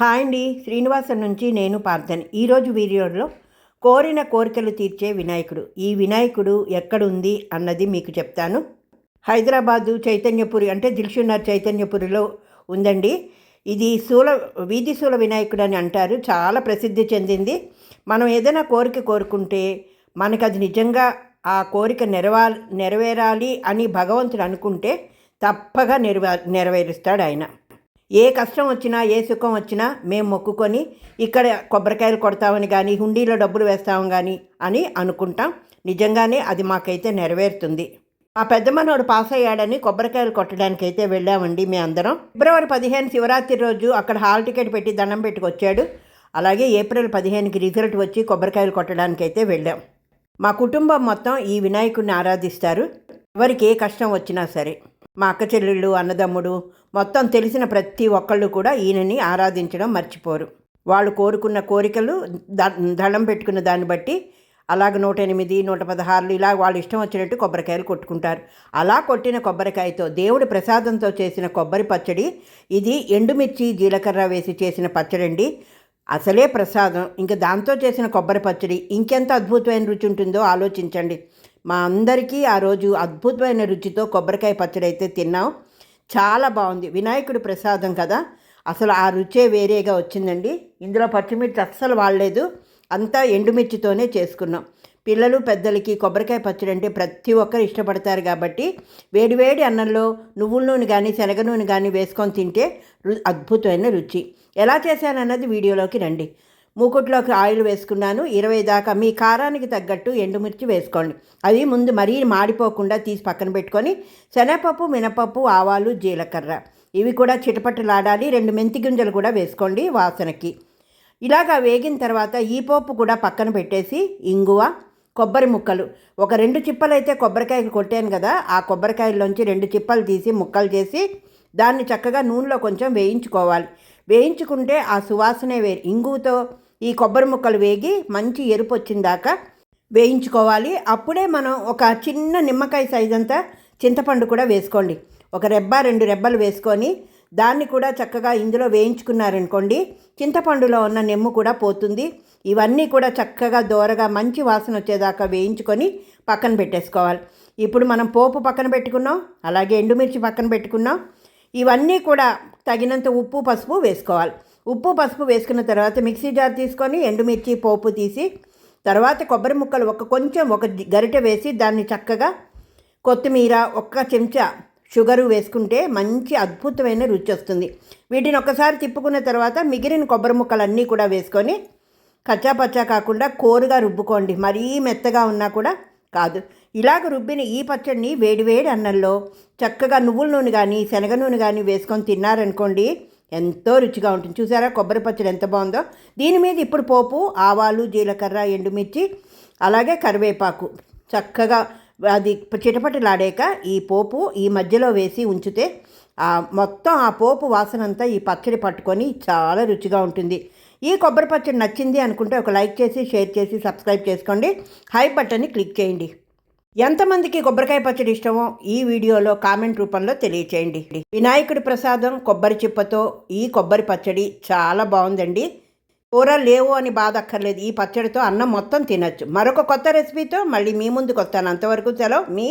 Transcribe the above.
Hi అండి, శ్రీనివాసం నుంచి నేను పార్థని. ఈరోజు వీడియోలో కోరిన కోరికలు తీర్చే వినాయకుడు, ఈ వినాయకుడు ఎక్కడుంది అన్నది మీకు చెప్తాను. హైదరాబాదు చైతన్యపురి అంటే దిల్షునర్ చైతన్యపురిలో ఉందండి. ఇది వీధి శూల వినాయకుడు అని అంటారు. చాలా ప్రసిద్ధి చెందింది. మనం ఏదైనా కోరిక కోరుకుంటే మనకు అది నిజంగా ఆ కోరిక నెరవేరాలి అని భగవంతుడు అనుకుంటే తప్పగా నెరవేరుస్తాడు ఆయన. ఏ కష్టం వచ్చినా ఏ సుఖం వచ్చినా మేము మొక్కుకొని ఇక్కడ కొబ్బరికాయలు కొడతామని కానీ హుండీలో డబ్బులు వేస్తామని కానీ అని అనుకుంటాం. నిజంగానే అది మాకైతే నెరవేరుతుంది. ఆ పెద్ద మనోడు పాస్ అయ్యాడని కొబ్బరికాయలు కొట్టడానికి అయితే వెళ్ళామండి మేము అందరం. ఫిబ్రవరి 15 శివరాత్రి రోజు అక్కడ హాల్ టికెట్ పెట్టి దండం పెట్టుకొచ్చాడు. అలాగే ఏప్రిల్ 15కి రిజల్ట్ వచ్చి కొబ్బరికాయలు కొట్టడానికి అయితే వెళ్ళాం. మా కుటుంబం మొత్తం ఈ వినాయకుడిని ఆరాధిస్తారు. ఎవరికి ఏ కష్టం వచ్చినా సరే, మా అక్క చెల్లెళ్ళు, అన్నదమ్ముడు, మొత్తం తెలిసిన ప్రతి ఒక్కళ్ళు కూడా ఈయనని ఆరాధించడం మర్చిపోరు. వాళ్ళు కోరుకున్న కోరికలు దండం పెట్టుకున్న దాన్ని బట్టి అలాగ 108, 116 ఇలా వాళ్ళు ఇష్టం వచ్చినట్టు కొబ్బరికాయలు కొట్టుకుంటారు. అలా కొట్టిన కొబ్బరికాయతో దేవుడి ప్రసాదంతో చేసిన కొబ్బరి పచ్చడి ఇది. ఎండుమిర్చి జీలకర్ర వేసి చేసిన పచ్చడి అసలే ప్రసాదం. ఇంకా దాంతో చేసిన కొబ్బరి పచ్చడి ఇంకెంత అద్భుతమైన రుచి ఉంటుందో ఆలోచించండి. మా అందరికీ ఆ రోజు అద్భుతమైన రుచితో కొబ్బరికాయ పచ్చడి అయితే తిన్నాం. చాలా బాగుంది. వినాయకుడి ప్రసాదం కదా, అసలు ఆ రుచే వేరేగా వచ్చిందండి. ఇందులో పచ్చిమిర్చి అస్సలు వాడలేదు, అంతా ఎండుమిర్చితోనే చేసుకున్నాం. పిల్లలు పెద్దలకి కొబ్బరికాయ పచ్చడి అంటే ప్రతి ఒక్కరు ఇష్టపడతారు కాబట్టి వేడివేడి అన్నంలో నువ్వుల నూనె కానీ శనగ నూనె కానీ వేసుకొని తింటే అద్భుతమైన రుచి. ఎలా చేశానన్నది వీడియోలోకి రండి. మూకుట్లోకి ఆయిల్ వేసుకున్నాను. 20 దాకా మీ కారానికి తగ్గట్టు ఎండుమిర్చి వేసుకోండి. అవి ముందు మరీ మాడిపోకుండా తీసి పక్కన పెట్టుకొని శనగపప్పు, మినపప్పు, ఆవాలు, జీలకర్ర ఇవి కూడా చిటపటలాడాలి. 2 మెంతి గింజలు కూడా వేసుకోండి వాసనకి. ఇలాగా వేగిన తర్వాత ఈ పోపు కూడా పక్కన పెట్టేసి ఇంగువ, కొబ్బరి ముక్కలు ఒక 2 చిప్పలు అయితే కొబ్బరికాయలు కొట్టాను కదా, ఆ కొబ్బరికాయల్లోంచి 2 చిప్పలు తీసి ముక్కలు చేసి దాన్ని చక్కగా నూనెలో కొంచెం వేయించుకోవాలి. వేయించుకుంటే ఆ సువాసనే వేరు. ఇంగువతో ఈ కొబ్బరి ముక్కలు వేగి మంచి ఎరుపు వచ్చిందాకా వేయించుకోవాలి. అప్పుడే మనం ఒక చిన్న నిమ్మకాయ సైజ్ అంతా చింతపండు కూడా వేసుకోండి. ఒక రెబ్బ 2 రెబ్బలు వేసుకొని దాన్ని కూడా చక్కగా ఇందులో వేయించుకున్నారనుకోండి, చింతపండులో ఉన్న నెమ్ము కూడా పోతుంది. ఇవన్నీ కూడా చక్కగా దోరగా మంచి వాసన వచ్చేదాకా వేయించుకొని పక్కన పెట్టేసుకోవాలి. ఇప్పుడు మనం పోపు పక్కన పెట్టుకున్నాం, అలాగే ఎండుమిర్చి పక్కన పెట్టుకున్నాం. ఇవన్నీ కూడా తగినంత ఉప్పు, పసుపు వేసుకోవాలి. ఉప్పు, పసుపు వేసుకున్న తర్వాత మిక్సీ జార్ తీసుకొని ఎండుమిర్చి పోపు తీసి తర్వాత కొబ్బరి ముక్కలు ఒక గరిటె వేసి దాన్ని చక్కగా కొత్తిమీర, 1 చెంచా షుగరు వేసుకుంటే మంచి అద్భుతమైన రుచి వస్తుంది. వీటిని ఒకసారి తిప్పుకున్న తర్వాత మిగిలిన కొబ్బరి ముక్కలన్నీ కూడా వేసుకొని కచ్చాపచ్చా కాకుండా కోరుగా రుబ్బుకోండి. మరీ మెత్తగా ఉన్నా కూడా కాదు. ఇలాగ రుబ్బిన ఈ పచ్చడిని వేడివేడి అన్నంలో చక్కగా నువ్వుల నూనె కానీ శనగ నూనె కానీ వేసుకొని తిన్నారనుకోండి, ఎంతో రుచిగా ఉంటుంది. చూసారా కొబ్బరి పచ్చడి ఎంత బాగుందో. దీని మీద ఇప్పుడు పోపు, ఆవాలు, జీలకర్ర, ఎండుమిర్చి అలాగే కరివేపాకు చక్కగా అది చిటపటలాడాక ఈ పోపు ఈ మధ్యలో వేసి ఉంచితే మొత్తం ఆ పోపు వాసన అంతా ఈ పచ్చడి పట్టుకొని చాలా రుచిగా ఉంటుంది. ఈ కొబ్బరి పచ్చడి నచ్చింది అనుకుంటే ఒక లైక్ చేసి, షేర్ చేసి, సబ్స్క్రైబ్ చేసుకోండి. హై బటన్ని క్లిక్ చేయండి. ఎంతమందికి కొబ్బరికాయ పచ్చడి ఇష్టమో ఈ వీడియోలో కామెంట్ రూపంలో తెలియచేయండి. వినాయకుడి ప్రసాదం కొబ్బరి చిప్పతో ఈ కొబ్బరి పచ్చడి చాలా బాగుందండి. కూరలు లేవు అని బాధ అక్కర్లేదు. ఈ పచ్చడితో అన్నం మొత్తం తినచ్చు. మరొక కొత్త రెసిపీతో మళ్ళీ మీ ముందుకు వస్తాను. అంతవరకు సెలవు, మీ